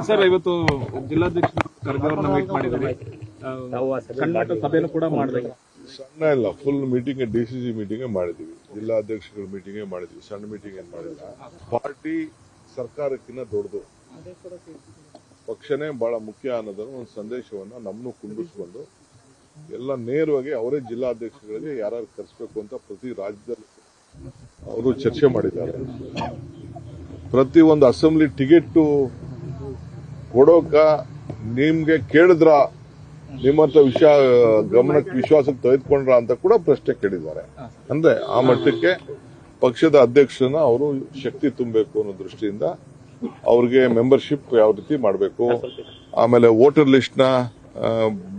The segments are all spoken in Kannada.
ಸರ್, ಇವತ್ತು ಜಿಲ್ಲಾಧ್ಯಕ್ಷ ಖರ್ಗೆ ಅವರನ್ನ ಮೀಟ್ ಮಾಡಿದ್ರಿ, ಸಣ್ಣ ಸಭೆನೂ ಕೂಡ ಮಾಡಿದ್ರಿ. ಸಣ್ಣ ಇಲ್ಲ, ಫುಲ್ ಮೀಟಿಂಗ್ ಡಿಸಿಸಿ ಮೀಟಿಂಗ್ ಮಾಡಿದೀವಿ, ಜಿಲ್ಲಾಧ್ಯಕ್ಷಗಳ ಮೀಟಿಂಗ್ ಮಾಡಿದ್ವಿ, ಸಣ್ಣ ಮೀಟಿಂಗ್ ಏನ್ ಮಾಡಿಲ್ಲ. ಪಾರ್ಟಿ ಸರ್ಕಾರಕ್ಕಿಂತ ದೊಡ್ಡದು, ಪಕ್ಷನೇ ಬಹಳ ಮುಖ್ಯ ಅನ್ನೋದನ್ನು ಒಂದು ಸಂದೇಶವನ್ನ ನಮ್ಮನ್ನು ಕುಂಡಿಸ್ಕೊಂಡು ಎಲ್ಲ ನೇರವಾಗಿ ಅವರೇ ಜಿಲ್ಲಾಧ್ಯಕ್ಷಗಳಿಗೆ ಯಾರು ಕರೆಸಬೇಕು ಅಂತ ಪ್ರತಿ ರಾಜ್ಯದಲ್ಲಿ ಅವರು ಚರ್ಚೆ ಮಾಡಿದ್ದಾರೆ. ಪ್ರತಿ ಒಂದು ಅಸೆಂಬ್ಲಿ ಟಿಕೆಟ್ ಕೊಡೋಕ ನಿಮ್ಗೆ ಕೇಳಿದ್ರ ನಿಮ್ಮಂತ ವಿಷಯ ಗಮನಕ್ಕೆ ವಿಶ್ವಾಸಕ್ಕೆ ತೆಗೆದುಕೊಂಡ್ರ ಅಂತ ಕೂಡ ಪ್ರಶ್ನೆ ಕೇಳಿದ್ದಾರೆ. ಅಂದ್ರೆ ಆ ಮಟ್ಟಕ್ಕೆ ಪಕ್ಷದ ಅಧ್ಯಕ್ಷರನ್ನ ಅವರು ಶಕ್ತಿ ತುಂಬಬೇಕು ಅನ್ನೋ ದೃಷ್ಟಿಯಿಂದ ಅವ್ರಿಗೆ ಮೆಂಬರ್ಶಿಪ್ ಯಾವ ರೀತಿ ಮಾಡಬೇಕು, ಆಮೇಲೆ ವೋಟರ್ ಲಿಸ್ಟ್ ನ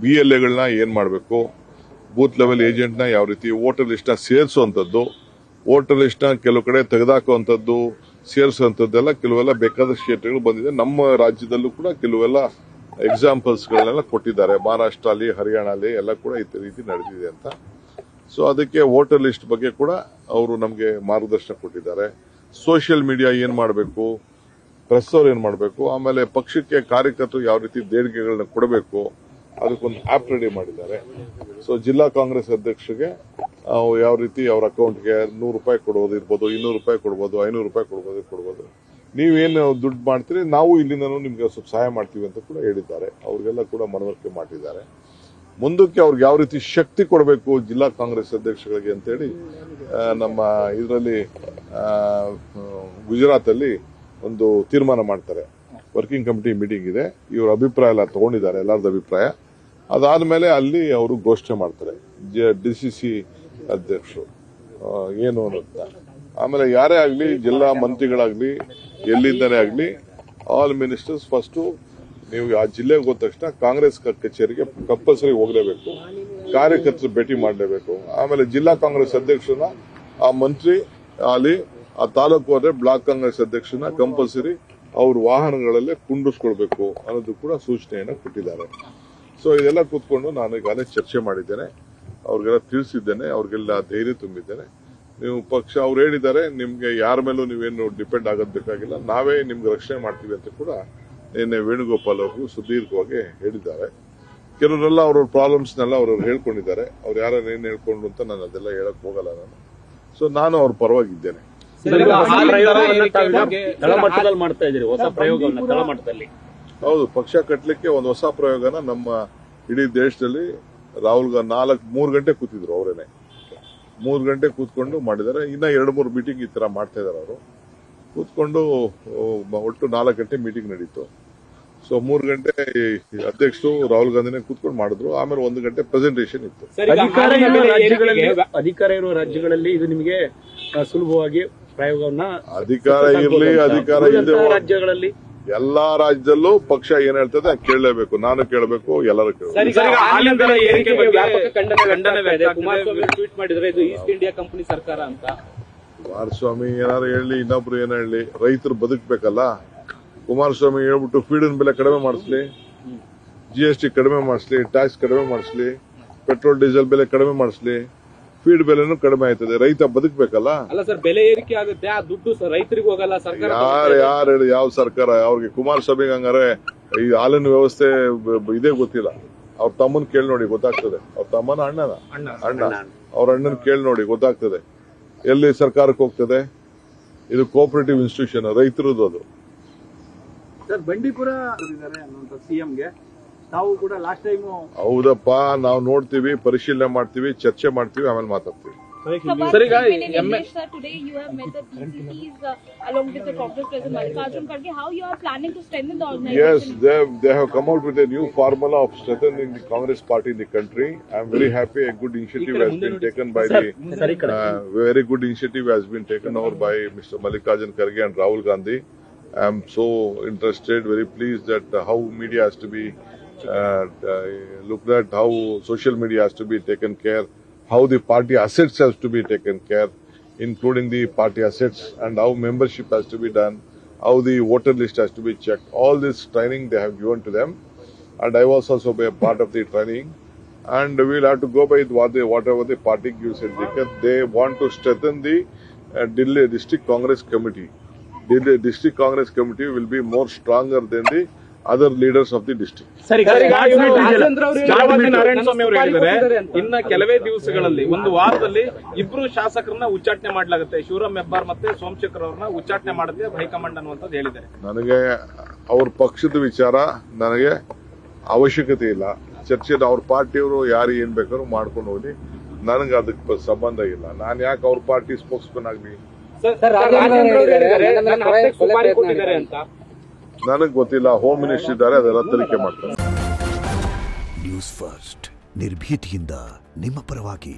BLAಗಳನ್ನ ಏನ್ ಮಾಡಬೇಕು, ಬೂತ್ ಲೆವೆಲ್ ಏಜೆಂಟ್ ನ ಯಾವ ರೀತಿ ವೋಟರ್ ಲಿಸ್ಟ್ ನ ಸೇರಿಸುವಂತದ್ದು, ವೋಟರ್ ಲಿಸ್ಟ್ ನ ಕೆಲವು ಕಡೆ ತೆಗೆದಾಕುವಂತದ್ದು, ಸೇರಿಸುವಂತದ್ದೆಲ್ಲ ಕೆಲವೆಲ್ಲ ಬೇಕಾದ ಕ್ಷೇತ್ರಗಳು ಬಂದಿದೆ. ನಮ್ಮ ರಾಜ್ಯದಲ್ಲೂ ಕೂಡ ಕೆಲವೆಲ್ಲ ಎಕ್ಸಾಂಪಲ್ಸ್ ಗಳನ್ನೆಲ್ಲ ಕೊಟ್ಟಿದ್ದಾರೆ. ಮಹಾರಾಷ್ಟ್ರ ಅಲ್ಲಿ, ಹರಿಯಾಣ ಅಲ್ಲಿ ಎಲ್ಲ ಕೂಡ ಈ ರೀತಿ ನಡೆದಿದೆ ಅಂತ. ಸೊ ಅದಕ್ಕೆ ವೋಟರ್ ಲಿಸ್ಟ್ ಬಗ್ಗೆ ಕೂಡ ಅವರು ನಮಗೆ ಮಾರ್ಗದರ್ಶನ ಕೊಟ್ಟಿದ್ದಾರೆ. ಸೋಷಿಯಲ್ ಮೀಡಿಯಾ ಏನ್ ಮಾಡಬೇಕು, ಪ್ರೆಸ್ ಅವ್ರು ಏನ್ ಮಾಡಬೇಕು, ಆಮೇಲೆ ಪಕ್ಷಕ್ಕೆ ಕಾರ್ಯಕರ್ತರು ಯಾವ ರೀತಿ ದೇಣಿಗೆಗಳನ್ನ ಕೊಡಬೇಕು, ಅದಕ್ಕೊಂದು ಆಪ್ ರೆಡಿ ಮಾಡಿದ್ದಾರೆ. ಸೊ ಜಿಲ್ಲಾ ಕಾಂಗ್ರೆಸ್ ಅಧ್ಯಕ್ಷರಿಗೆ ಯಾವ ರೀತಿ ಅವ್ರ ಅಕೌಂಟ್ಗೆ ₹100 ಕೊಡೋದು ಇರ್ಬೋದು, ₹200 ಕೊಡ್ಬೋದು, ₹500 ಕೊಡ್ಬೋದು. ನೀವೇನು ದುಡ್ಡು ಮಾಡ್ತೀರಿ ನಾವು ಇಲ್ಲಿಂದ ನಿಮ್ಗೆ ಸ್ವಲ್ಪ ಸಹಾಯ ಮಾಡ್ತೀವಿ ಅಂತ ಕೂಡ ಹೇಳಿದ್ದಾರೆ. ಅವ್ರಿಗೆಲ್ಲ ಕೂಡ ಮನವರಿಕೆ ಮಾಡಿದ್ದಾರೆ. ಮುಂದಕ್ಕೆ ಅವ್ರಿಗೆ ಯಾವ ರೀತಿ ಶಕ್ತಿ ಕೊಡಬೇಕು ಜಿಲ್ಲಾ ಕಾಂಗ್ರೆಸ್ ಅಧ್ಯಕ್ಷಗಳಿಗೆ ಅಂತೇಳಿ ನಮ್ಮ ಇದರಲ್ಲಿ ಗುಜರಾತ್ ಅಲ್ಲಿ ಒಂದು ತೀರ್ಮಾನ ಮಾಡ್ತಾರೆ. ವರ್ಕಿಂಗ್ ಕಮಿಟಿ ಮೀಟಿಂಗ್ ಇದೆ, ಇವ್ರ ಅಭಿಪ್ರಾಯ ಎಲ್ಲ ತಗೊಂಡಿದ್ದಾರೆ, ಎಲ್ಲರದ್ದು ಅಭಿಪ್ರಾಯ. ಅದಾದ್ಮೇಲೆ ಅಲ್ಲಿ ಅವರು ಘೋಷಣೆ ಮಾಡ್ತಾರೆ ಡಿಸಿಸಿ ಅಧ್ಯಕ್ಷರು ಏನು ಅನ್ನೋದನ್ನ. ಆಮೇಲೆ ಯಾರೇ ಆಗ್ಲಿ, ಜಿಲ್ಲಾ ಮಂತ್ರಿಗಳಾಗ್ಲಿ, ಎಲ್ಲಿಂದನೇ ಆಗ್ಲಿ, ಆಲ್ ಮಿನಿಸ್ಟರ್ಸ್ ಫಸ್ಟ್ ನೀವು ಆ ಜಿಲ್ಲೆಗೆ ಹೋದ ತಕ್ಷಣ ಕಾಂಗ್ರೆಸ್ ಕಚೇರಿಗೆ ಕಂಪಲ್ಸರಿ ಹೋಗಲೇಬೇಕು, ಕಾರ್ಯಕರ್ತರು ಭೇಟಿ ಮಾಡಲೇಬೇಕು. ಆಮೇಲೆ ಜಿಲ್ಲಾ ಕಾಂಗ್ರೆಸ್ ಅಧ್ಯಕ್ಷರನ್ನ ಆ ಮಂತ್ರಿ ಅಲ್ಲಿ, ಆ ತಾಲೂಕು ಹೋದ್ರೆ ಬ್ಲಾಕ್ ಕಾಂಗ್ರೆಸ್ ಅಧ್ಯಕ್ಷರನ್ನ ಕಂಪಲ್ಸರಿ ಅವ್ರ ವಾಹನಗಳಲ್ಲೇ ಕುಂಡಿಸ್ಕೊಳ್ಬೇಕು ಅನ್ನೋದು ಕೂಡ ಸೂಚನೆಯನ್ನ ಕೊಟ್ಟಿದ್ದಾರೆ. ಸೊ ಇದೆಲ್ಲ ಕೂತ್ಕೊಂಡು ನಾನು ಈಗಾಗಲೇ ಚರ್ಚೆ ಮಾಡಿದ್ದೇನೆ, ಅವ್ರಿಗೆಲ್ಲ ತಿಳಿಸಿದ್ದೇನೆ, ಅವ್ರಿಗೆಲ್ಲ ಧೈರ್ಯ ತುಂಬಿದ್ದೇನೆ. ನೀವು ಪಕ್ಷ ಅವ್ರು ಹೇಳಿದ್ದಾರೆ, ನಿಮ್ಗೆ ಯಾರ ಮೇಲೂ ನೀವೇನು ಡಿಪೆಂಡ್ ಆಗೋದ್ ಬೇಕಾಗಿಲ್ಲ, ನಾವೇ ನಿಮ್ಗೆ ರಕ್ಷಣೆ ಮಾಡ್ತೀವಿ ಅಂತ ಕೂಡ ನಿನ್ನೆ ವೇಣುಗೋಪಾಲ್ ಅವರು ಸುದೀರ್ಘವಾಗಿ ಹೇಳಿದ್ದಾರೆ. ಕೆಲವರೆಲ್ಲ ಅವ್ರ ಪ್ರಾಬ್ಲಮ್ಸ್ನೆಲ್ಲ ಅವ್ರು ಹೇಳ್ಕೊಂಡಿದ್ದಾರೆ. ಅವ್ರು ಯಾರೇನು ಹೇಳ್ಕೊಂಡು ಅಂತ ನಾನು ಅದೆಲ್ಲ ಹೇಳಕ್ ಹೋಗಲ್ಲ ನಾನು. ಸೊ ನಾನು ಅವ್ರ ಪರವಾಗಿದ್ದೇನೆ. ಹೌದು, ಪಕ್ಷ ಕಟ್ಟಲಿಕ್ಕೆ ಒಂದು ಹೊಸ ಪ್ರಯೋಗನ ನಮ್ಮ ಇಡೀ ದೇಶದಲ್ಲಿ ರಾಹುಲ್ ಗಾಂಧಿ 3 ಗಂಟೆ ಕೂತಿದ್ರು, ಅವರೇನೆ 3 ಗಂಟೆ ಕೂತ್ಕೊಂಡು ಮಾಡಿದ್ದಾರೆ. ಇನ್ನ 2-3 ಮೀಟಿಂಗ್ ಈ ತರ ಮಾಡ್ತಾ ಇದಾರೆ. ಅವರು ಕೂತ್ಕೊಂಡು ಒಟ್ಟು 4 ಗಂಟೆ ಮೀಟಿಂಗ್ ನಡೀತು. ಸೊ 3 ಗಂಟೆ ಅಧ್ಯಕ್ಷರು ರಾಹುಲ್ ಗಾಂಧಿನೇ ಕೂತ್ಕೊಂಡು ಮಾಡಿದ್ರು. ಆಮೇಲೆ 1 ಗಂಟೆ ಪ್ರೆಸೆಂಟೇಷನ್ ಇತ್ತು. ಅಧಿಕಾರ ಇರುವ ರಾಜ್ಯಗಳಲ್ಲಿ ಇದು ನಿಮಗೆ ಸುಲಭವಾಗಿ ಪ್ರಯೋಗವನ್ನ, ಅಧಿಕಾರ ಇರಲಿ ಅಧಿಕಾರ ಇಲ್ಲದೆ ರಾಜ್ಯಗಳಲ್ಲಿ ಎಲ್ಲಾ ರಾಜ್ಯದಲ್ಲೂ ಪಕ್ಷ ಏನ್ ಹೇಳ್ತದೆ ಕೇಳಲೇಬೇಕು, ನಾನು ಕೇಳಬೇಕು, ಎಲ್ಲರೂ ಕೇಳಬೇಕು. ಟ್ವೀಟ್ ಮಾಡಿದ್ರೆ ಇದು ಈಸ್ಟ್ ಇಂಡಿಯಾ ಕಂಪನಿ ಸರ್ಕಾರ ಅಂತ. ಕುಮಾರಸ್ವಾಮಿ ಏನಾರು ಹೇಳಿ, ಇನ್ನೊಬ್ರು ಏನ ಹೇಳಿ, ರೈತರು ಬದುಕಬೇಕಲ್ಲ. ಕುಮಾರಸ್ವಾಮಿ ಹೇಳ್ಬಿಟ್ಟು ಫೀಡಿನ ಬೆಲೆ ಕಡಿಮೆ ಮಾಡಿಸ್ಲಿ, GST ಕಡಿಮೆ ಮಾಡಿಸ್ಲಿ, ಟ್ಯಾಕ್ಸ್ ಕಡಿಮೆ ಮಾಡಿಸ್ಲಿ, ಪೆಟ್ರೋಲ್ ಡೀಸೆಲ್ ಬೆಲೆ ಕಡಿಮೆ ಮಾಡಿಸ್ಲಿ, ಫೀಡ್ ಬೆಲೆನೂ ಕಡಿಮೆ ಆಯ್ತದೆ, ರೈತ ಬದುಕಬೇಕಲ್ಲ. ಅಲ್ಲ ಸರ್, ಬೆಲೆ ಏರಿಕೆ ಆಗುತ್ತೆ, ಆ ದುಡ್ಡು ರೈತರಿಗೆ ಹೋಗಲ್ಲ. ಸರ್ಕಾರ ಯಾರು ಹೇಳಿ ಯಾವ ಸರ್ಕಾರ? ಅವ್ರಿಗೆ ಕುಮಾರಸ್ವಾಮಿಗೆ ಹಂಗಾರೆ ಈ ಹಾಲಿನ ವ್ಯವಸ್ಥೆ ಇದೇ ಗೊತ್ತಿಲ್ಲ. ಅವ್ರ ತಮ್ಮನ್ ಕೇಳಿ ನೋಡಿ ಗೊತ್ತಾಗ್ತದೆ. ಅವ್ರ ತಮ್ಮನ ಅಣ್ಣ ಅವ್ರ ಅಣ್ಣನ್ ಕೇಳಿ ನೋಡಿ ಗೊತ್ತಾಗ್ತದೆ ಎಲ್ಲಿ ಸರ್ಕಾರಕ್ಕೆ ಹೋಗ್ತದೆ. ಇದು ಕೋಆಪರೇಟಿವ್ ಇನ್ಸ್ಟಿಟ್ಯೂಷನ್, ರೈತರದ್ದು ಅದು. ಸರ್, ಬಂಡೀಪುರ ಸಿಎಂಗೆ ತಾವು ಕೂಡ ಲಾಸ್ಟ್ ಟೈಮ್. ಹೌದಪ್ಪ, ನಾವು ನೋಡ್ತೀವಿ, ಪರಿಶೀಲನೆ ಮಾಡ್ತೀವಿ, ಚರ್ಚೆ ಮಾಡ್ತೀವಿ, ಆಮೇಲೆ ಮಾತಾಡ್ತೀವಿ. Today you have met the DCCs along with the Congress President Mallikarjun Kharge. How you are planning to strengthen the organization? Yes, they have come out with a new formula of strengthening the Congress party in the country. I am very happy. A good initiative has been taken by very good initiative has been taken over by Mr. Mallikarjun Kharge and Rahul Gandhi. I am so interested, very pleased that how media has to be looked at, how social media has to be taken care, how the party assets has to be taken care, including the party assets, and how membership has to be done, how the voter list has to be checked. All this training they have given to them, and I was also a part of the training. And we will have to go by whatever the party gives it. They want to strengthen the Delhi District Congress Committee. district Congress committee will be more stronger than the other leaders of the district. Narayanaswamy ಅವರು ಹೇಳಿದ್ದಾರೆ ಇನ್ನ ಕೆಲವೇ ದಿವಸಗಳಲ್ಲಿ ಒಂದು ವಾರದಲ್ಲಿ ಇಬ್ರು ಶಾಸಕರನ್ನ ಉಚ್ಚಾಟನೆ ಮಾಡಲಾಗುತ್ತೆ, ಶಿವರಾಮ್ ಹೆಬ್ಬಾರ್ ಮತ್ತೆ ಸೋಮಶೇಖರ್ ಅವ್ರನ್ನ ಉಚ್ಚಾಟನೆ ಮಾಡುತ್ತೆ ಹೈಕಮಾಂಡ್ ಅನ್ನುವಂಥದ್ದು ಹೇಳಿದ್ದಾರೆ. ನನಗೆ ಅವ್ರ ಪಕ್ಷದ ವಿಚಾರ ನನಗೆ ಅವಶ್ಯಕತೆ ಇಲ್ಲ. ಚರ್ಚೆ ಅವ್ರ ಪಾರ್ಟಿಯವರು ಯಾರು ಏನ್ ಬೇಕಾದ್ರೂ ಮಾಡ್ಕೊಂಡು ಹೋಗಿ, ನನಗೆ ಅದಕ್ಕೆ ಸಂಬಂಧ ಇಲ್ಲ. ನಾನು ಯಾಕೆ ಅವ್ರ ಪಾರ್ಟಿ ಸ್ಪೋಕ್ಸ್ಮನ್ ಆಗ್ಲಿ? ನನಗೆ ಗೊತ್ತಿಲ್ಲ. ಹೋಮ್ ಮಿನಿಸ್ಟರ್ ಇದ್ದಾರೆ, ಅದೆಲ್ಲ ತನಿಖೆ ಮಾಡ್ತಾರೆ. ನ್ಯೂಸ್ ಫಸ್ಟ್ ನಿರ್ಭೀತಿಯಿಂದ ನಿಮ್ಮ ಪರವಾಗಿ.